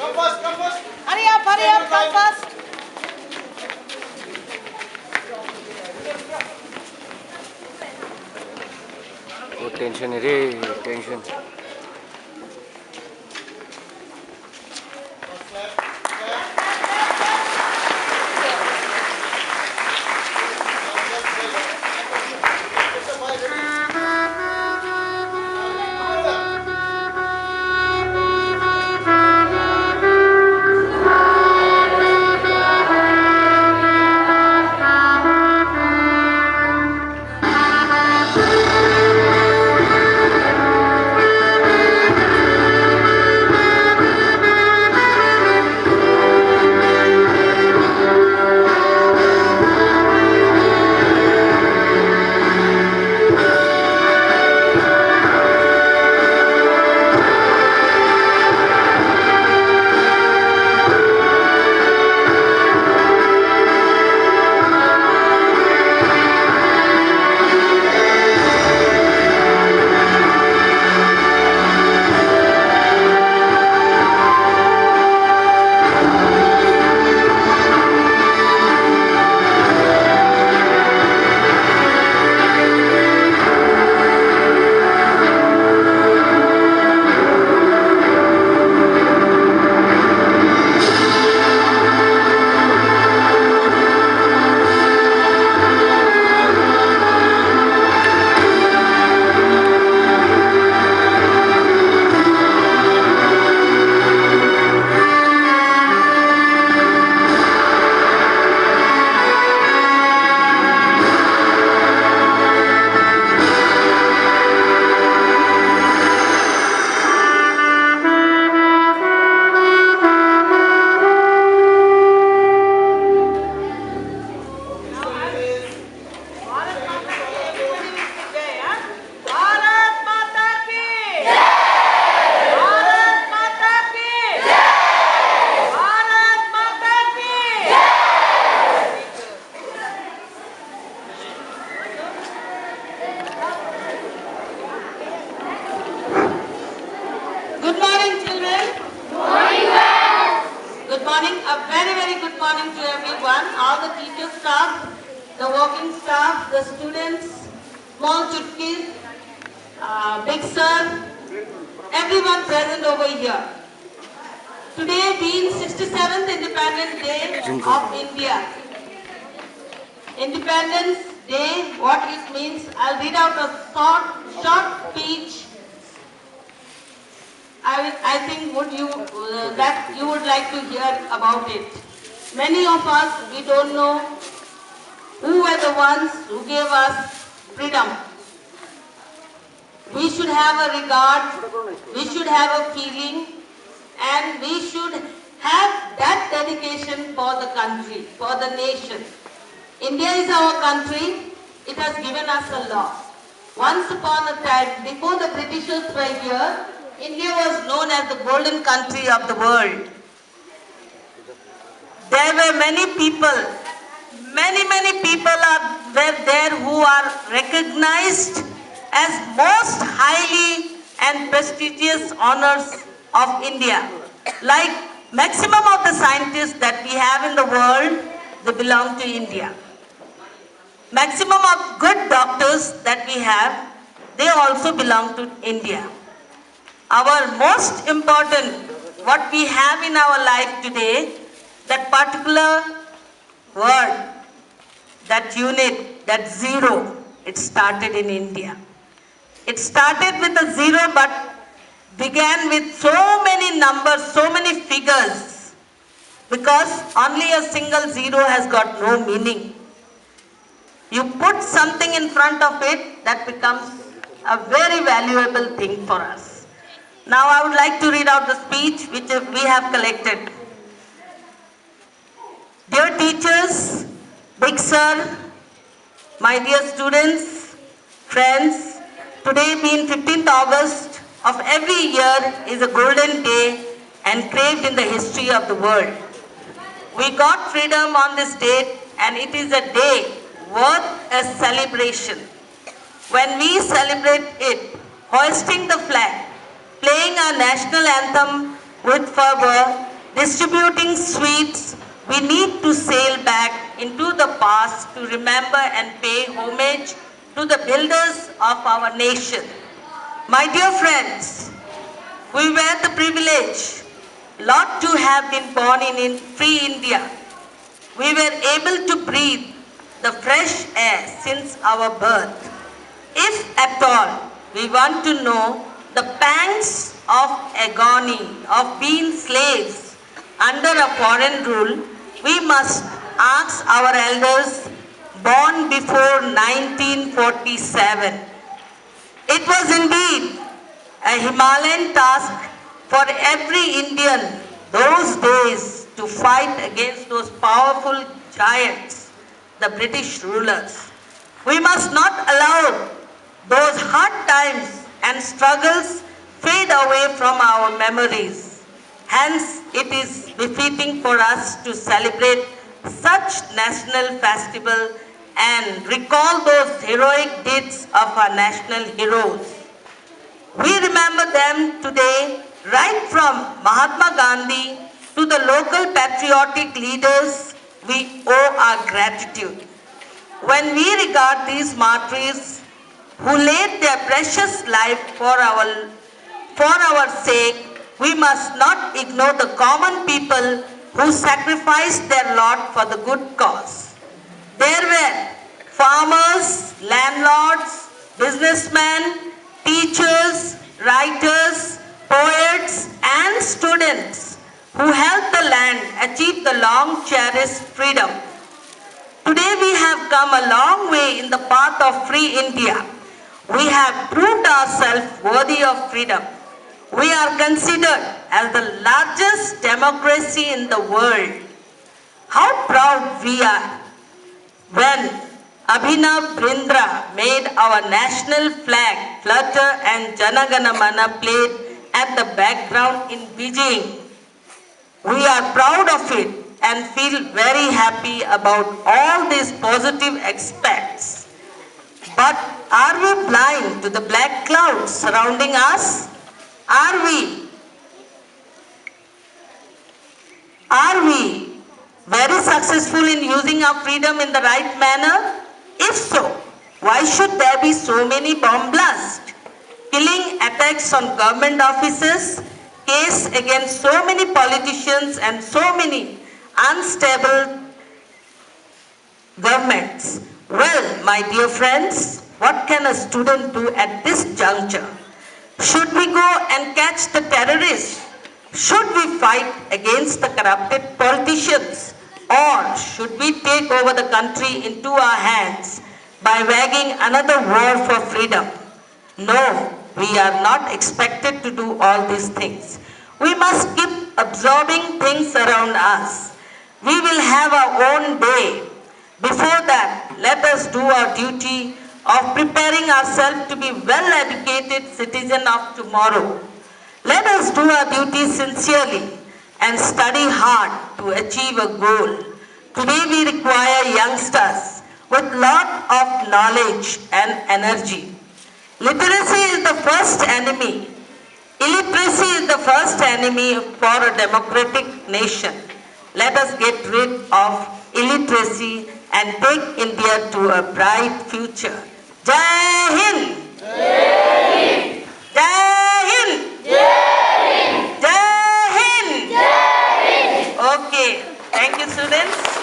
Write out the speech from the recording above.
Hurry up, come fast. वो tension है रे, tension. Good morning, children. Good morning. A very, very good morning to everyone. All the teacher staff, the working staff, the students, small chutkis, big sir, everyone present over here. Today being 67th Independence Day of India. Independence Day, what it means, I'll read out a short speech. I think that you would like to hear about it. Many of us, we don't know who were the ones who gave us freedom. We should have a regard, we should have a feeling, and we should have that dedication for the country, for the nation. India is our country. It has given us a lot. Once upon a time, before the Britishers were here, India was known as the golden country of the world. There were many people were there who are recognized as most highly and prestigious honors of India. Like maximum of the scientists that we have in the world, they belong to India. Maximum of good doctors that we have, they also belong to India. Our most important, what we have in our life today, that particular word, that unit, that zero, it started in India. It started with a zero but began with so many numbers, so many figures, because only a single zero has got no meaning. You put something in front of it, that becomes a very valuable thing for us. Now I would like to read out the speech which we have collected. Dear teachers, big sir, my dear students, friends, today being 15th August of every year is a golden day engraved in the history of the world. We got freedom on this date, and it is a day worth a celebration. When we celebrate it, hoisting the flag, playing our national anthem with fervor, distributing sweets, we need to sail back into the past to remember and pay homage to the builders of our nation. My dear friends, we were the privilege, lot to have been born in free India. We were able to breathe the fresh air since our birth. If at all we want to know the pangs of agony of being slaves under a foreign rule, we must ask our elders born before 1947. It was indeed a Himalayan task for every Indian those days to fight against those powerful giants, the British rulers. We must not allow those hard times and struggles fade away from our memories. Hence, it is befitting for us to celebrate such national festival and recall those heroic deeds of our national heroes. We remember them today right from Mahatma Gandhi to the local patriotic leaders. We owe our gratitude. When we regard these martyrs who laid their precious life for our sake, we must not ignore the common people who sacrificed their lot for the good cause. There were farmers, landlords, businessmen, teachers, writers, poets, and students who helped the land achieve the long cherished freedom. Today we have come a long way in the path of free India. We have proved ourselves worthy of freedom. We are considered as the largest democracy in the world. How proud we are when Abhinav Brindra made our national flag flutter and Jana Gana Mana played at the background in Beijing. We are proud of it and feel very happy about all these positive aspects. But are we blind to the black clouds surrounding us? Are we very successful in using our freedom in the right manner? If so, why should there be so many bomb blasts, killing attacks on government offices, case against so many politicians and so many unstable governments? Well, my dear friends, what can a student do at this juncture? Should we go and catch the terrorists? Should we fight against the corrupted politicians? Or should we take over the country into our hands by waging another war for freedom? No, we are not expected to do all these things. We must keep absorbing things around us. We will have our own day. Before that, let us do our duty of preparing ourselves to be well-educated citizens of tomorrow. Let us do our duty sincerely and study hard to achieve a goal. Today we require youngsters with lot of knowledge and energy. Literacy is the first enemy. Illiteracy is the first enemy for a democratic nation. Let us get rid of illiteracy and take India to a bright future. Jai Hind! Jai Hind! Jai Hind! Jai Hind! Jai Hind! Okay, thank you students.